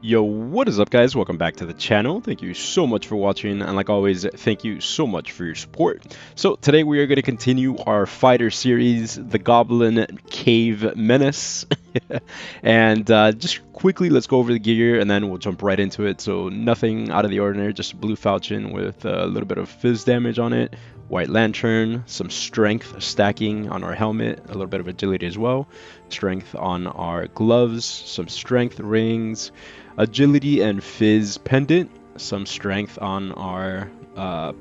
Yo, what is up guys? Welcome back to the channel. Thank you so much for watching, and like always, thank you so much for your support. So today we are going to continue our fighter series, the Goblin Cave Menace. And just quickly, let's go over the gear and then we'll jump right into it. So nothing out of the ordinary, just a blue falchion with a little bit of fizz damage on it, white lantern, some strength stacking on our helmet, a little bit of agility as well, strength on our gloves, some strength rings, agility and fizz pendant, some strength on our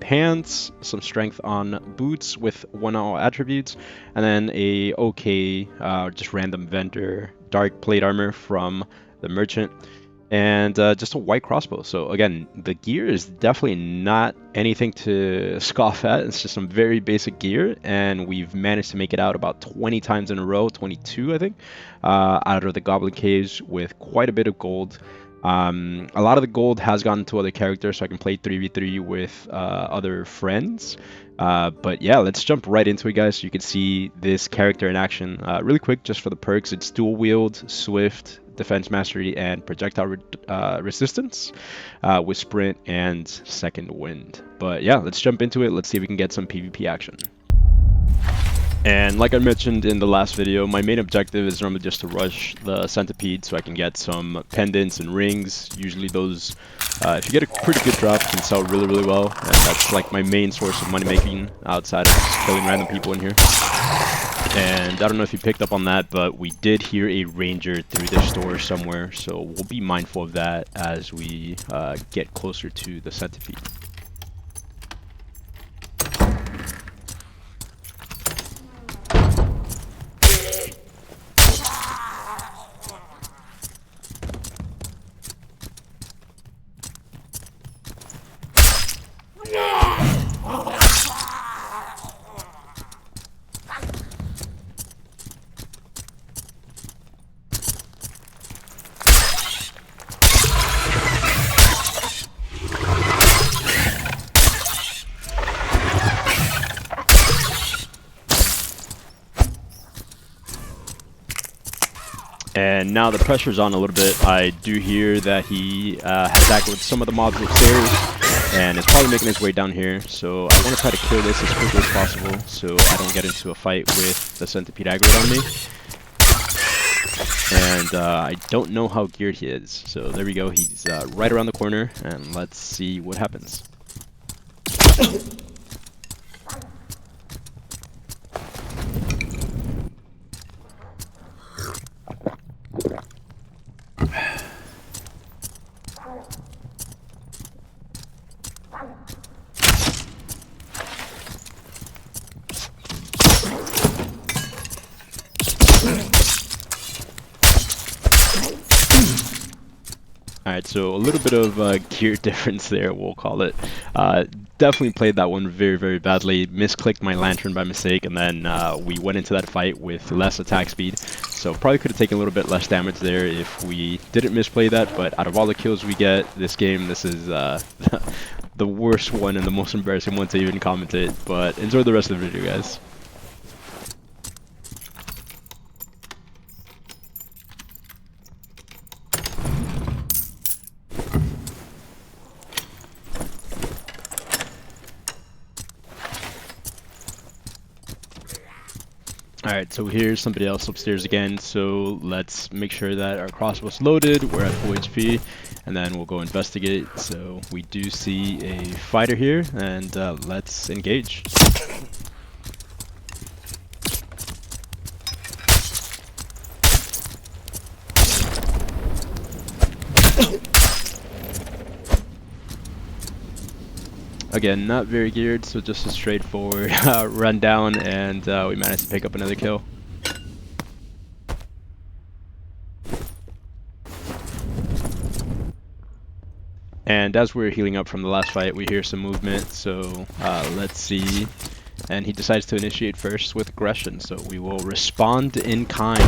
pants, some strength on boots with one all attributes, and then a just random vendor dark plate armor from the merchant, and just a white crossbow. So again, the gear is definitely not anything to scoff at. It's just some very basic gear, and we've managed to make it out about 20 times in a row, 22 I think, out of the Goblin Caves with quite a bit of gold. A lot of the gold has gone to other characters, so I can play 3v3 with other friends. But yeah, let's jump right into it, guys, so you can see this character in action. Really quick, just for the perks, it's dual wield, swift, defense mastery, and projectile resistance with sprint and second wind. But yeah, let's jump into it. Let's see if we can get some PvP action. And like I mentioned in the last video, my main objective is normally just to rush the centipede so I can get some pendants and rings. Usually those, if you get a pretty good drop, can sell really well. And that's like my main source of money making outside of just killing random people in here. And I don't know if you picked up on that, but we did hear a ranger through the store somewhere. So we'll be mindful of that as we get closer to the centipede. And now the pressure's on a little bit. I do hear that he has acted with some of the mobs upstairs and is probably making his way down here. So I want to try to clear this as quickly as possible so I don't get into a fight with the centipede aggro on me. And I don't know how geared he is. So there we go. He's right around the corner, and let's see what happens. Alright, so a little bit of gear difference there, we'll call it. Definitely played that one very badly, misclicked my lantern by mistake, and then we went into that fight with less attack speed. So probably could have taken a little bit less damage there if we didn't misplay that, but out of all the kills we get this game, this is the worst one and the most embarrassing one to even commentate. But enjoy the rest of the video, guys. Alright, so here's somebody else upstairs again, so let's make sure that our crossbow's loaded, we're at full HP, and then we'll go investigate. So we do see a fighter here, and let's engage. Again, not very geared, so just a straightforward run down, and we managed to pick up another kill. And as we're healing up from the last fight, we hear some movement, so let's see. And he decides to initiate first with aggression, so we will respond in kind.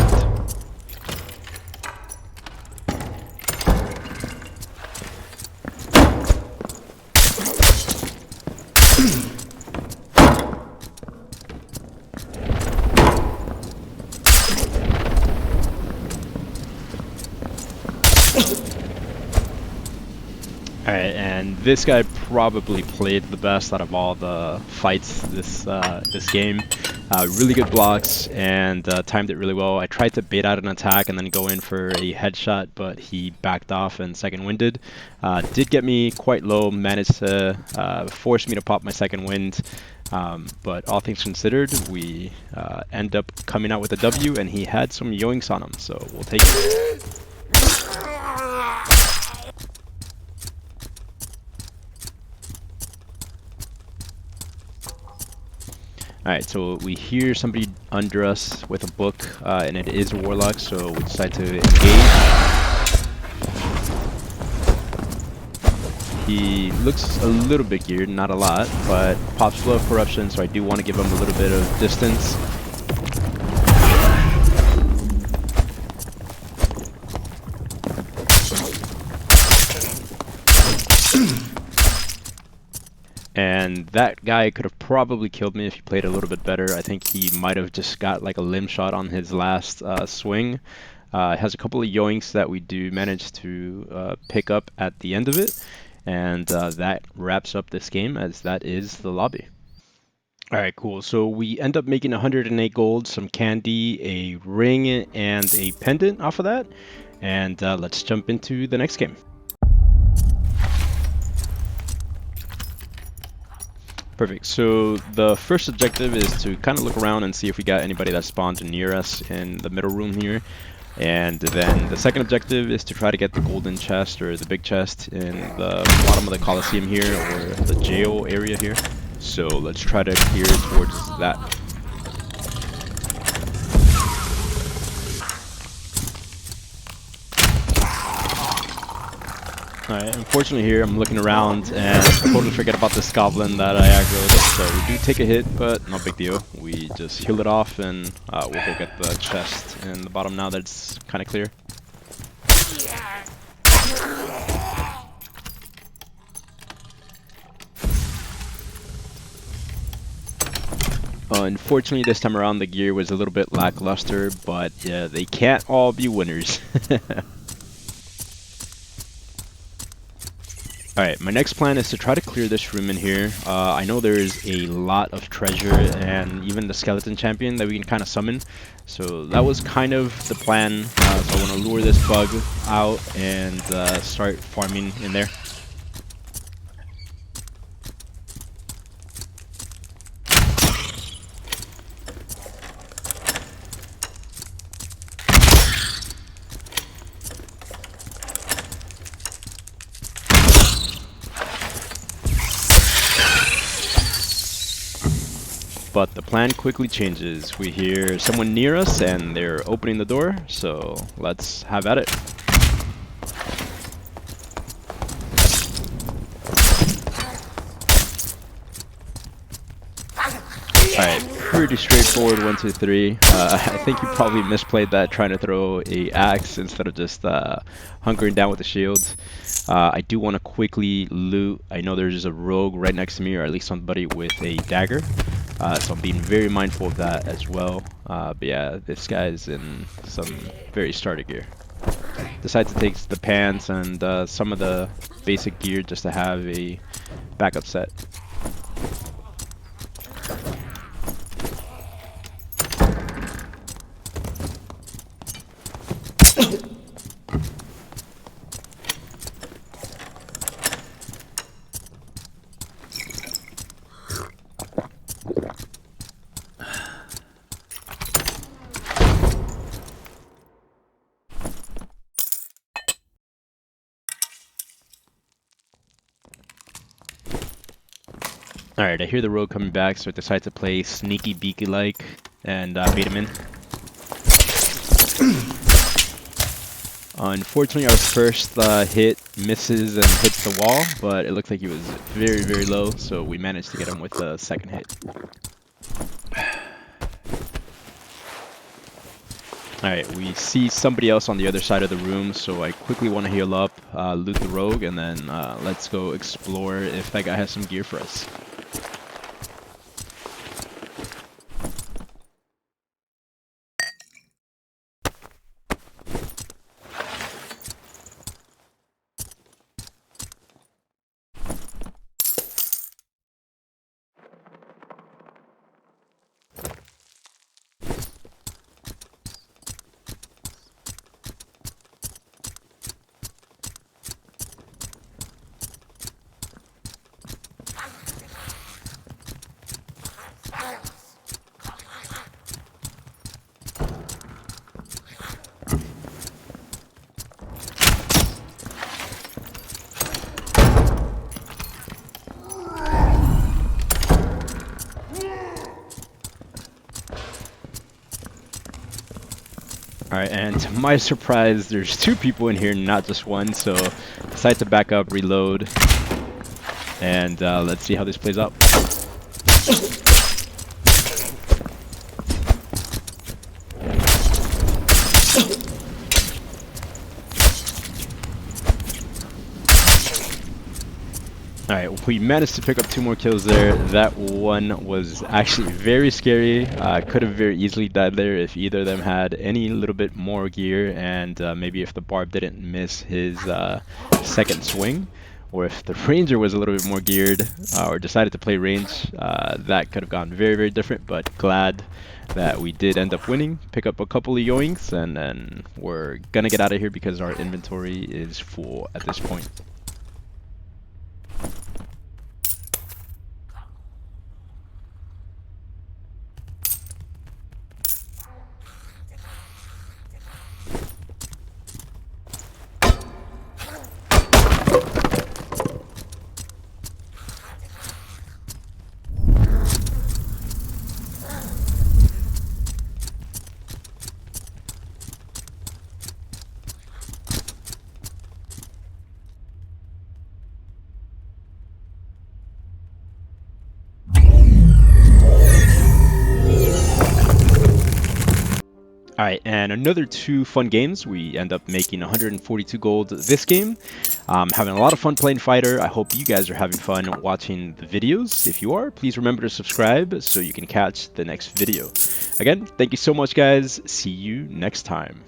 Alright, and this guy probably played the best out of all the fights this game. Really good blocks and timed it really well. I tried to bait out an attack and then go in for a headshot, but he backed off and second winded. Did get me quite low, managed to force me to pop my second wind. But all things considered, we end up coming out with a W, and he had some yoinks on him, so we'll take it. Alright, so we hear somebody under us with a book, and it is a warlock, so we decide to engage. He looks a little bit geared, not a lot, but pops flow of corruption, so I do want to give him a little bit of distance. And that guy could have probably killed me if he played a little bit better. I think he might have just got like a limb shot on his last swing. Has a couple of yoinks that we do manage to pick up at the end of it. And that wraps up this game, as that is the lobby. Alright, cool. So we end up making 108 gold, some candy, a ring, and a pendant off of that. And let's jump into the next game. Perfect. So the first objective is to kind of look around and see if we got anybody that spawned near us in the middle room here. And then the second objective is to try to get the golden chest, or the big chest, in the bottom of the Coliseum here, or the jail area here. So let's try to gear towards that. Alright, unfortunately here I'm looking around and totally forget about this goblin that I aggroed, so we do take a hit, but no big deal. We just heal it off and we'll go get the chest in the bottom now that it's kind of clear. Unfortunately this time around the gear was a little bit lackluster, but yeah, they can't all be winners. Alright, my next plan is to try to clear this room in here. I know there's a lot of treasure and even the skeleton champion that we can kind of summon. So that was kind of the plan. So I want to lure this bug out and start farming in there. But the plan quickly changes. We hear someone near us and they're opening the door, so let's have at it. Alright, pretty straightforward 1, 2, 3. I think you probably misplayed that, trying to throw a axe instead of just hunkering down with the shields. I do want to quickly loot. I know there's a rogue right next to me, or at least somebody with a dagger. So I'm being very mindful of that as well. But yeah, this guy's in some very starter gear. Decide to take the pants and some of the basic gear just to have a backup set. Alright, I hear the rogue coming back, so I decide to play sneaky beaky like and bait him in. Unfortunately, our first hit misses and hits the wall, but it looks like he was very, very low, so we managed to get him with the second hit. Alright, we see somebody else on the other side of the room, so I quickly want to heal up, loot the rogue, and then let's go explore if that guy has some gear for us. Alright, and to my surprise, there's two people in here, not just one, so decide to back up, reload, and let's see how this plays out. Alright, we managed to pick up 2 more kills there. That one was actually very scary. Could have very easily died there if either of them had any little bit more gear, and maybe if the barb didn't miss his second swing, or if the ranger was a little bit more geared or decided to play range, that could have gone very, very different. But glad that we did end up winning, pick up a couple of yoinks, and then we're gonna get out of here because our inventory is full at this point. Alright, and another 2 fun games. We end up making 142 gold this game. Having a lot of fun playing fighter. I hope you guys are having fun watching the videos. If you are, please remember to subscribe so you can catch the next video. Again, thank you so much, guys. See you next time.